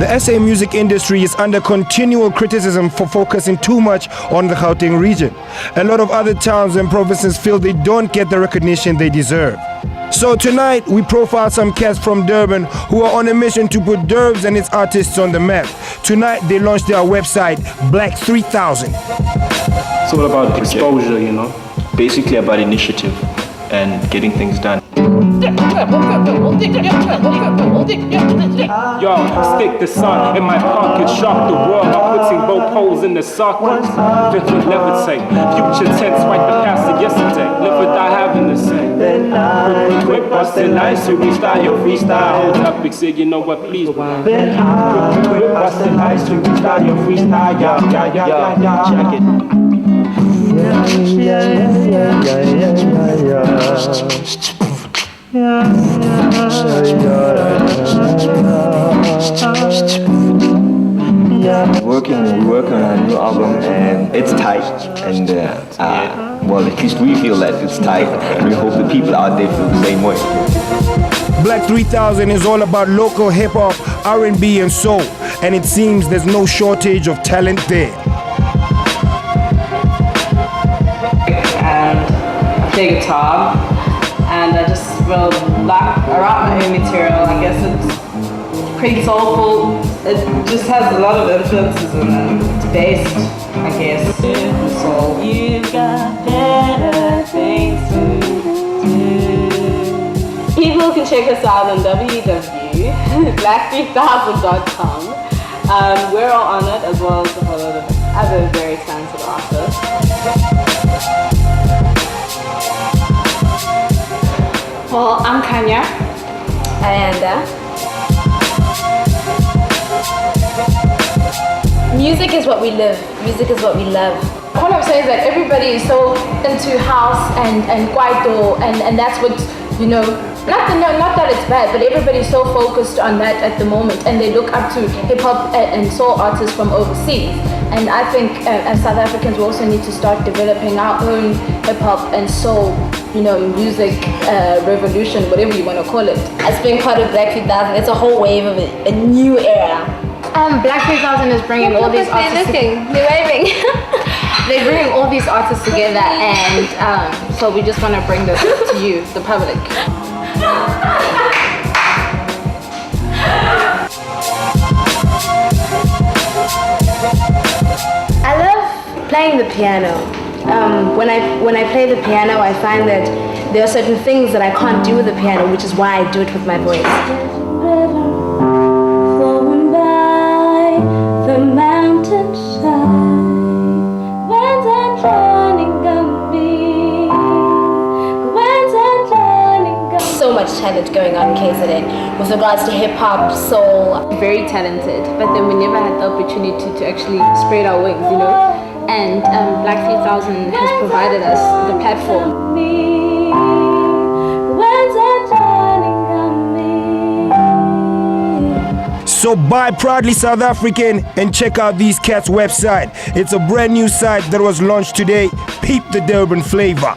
The SA music industry is under continual criticism for focusing too much on the Gauteng region. A lot of other towns and provinces feel they don't get the recognition they deserve. So tonight, we profile some cats from Durban who are on a mission to put Durbs and its artists on the map. Tonight, they launched their website, Black 3000. It's all about exposure, you know. Basically about initiative and getting things done. Yo, stick the sun in my pocket, shock the world by putting both holes in the sockets. Different levitate, future tense, wipe the past of yesterday. Live without having to say. Quick, bustin' nice, you freestyle your freestyle. Whole topic say, you know what, please. Quick, bustin' nice, you freestyle your freestyle. Yeah, check it. We're working on a new album and it's tight and well, at least we feel that it's tight and we hope the people out there feel the same way. Black 3000 is all about local hip-hop, R&B and soul, and it seems there's no shortage of talent there. And I play guitar and I just will I write my own material. I guess it's pretty soulful. It just has a lot of influences in it. It's based, I guess, soul. You've got better things to do. People can check us out on www.black3000.com. We're all on it as well as a whole lot of other very talented artists. Well, I'm Kanya. Ayanda. Music is what we live. Music is what we love. What I'm saying is that everybody is so into house and kwaito and that's what, you know, not that it's bad, but everybody's so focused on that at the moment and they look up to hip-hop and soul artists from overseas. And I think as South Africans we also need to start developing our own hip-hop and soul, you know, music revolution, whatever you want to call it. As being part of Black 3000, it's a whole wave of a new era. Black 3000 is bringing all these artists. They're waving. They're bringing all these artists together, and so we just want to bring this to you, the public. I love playing the piano. When I play the piano, I find that there are certain things that I can't do with the piano, which is why I do it with my voice. So much talent going on in KZN with regards to hip-hop, soul. Very talented, but then we never had the opportunity to actually spread our wings, you know. And Black 3000 has provided us the platform. So buy Proudly South African and check out these cats' website. It's a brand new site that was launched today. Peep the Durban flavor.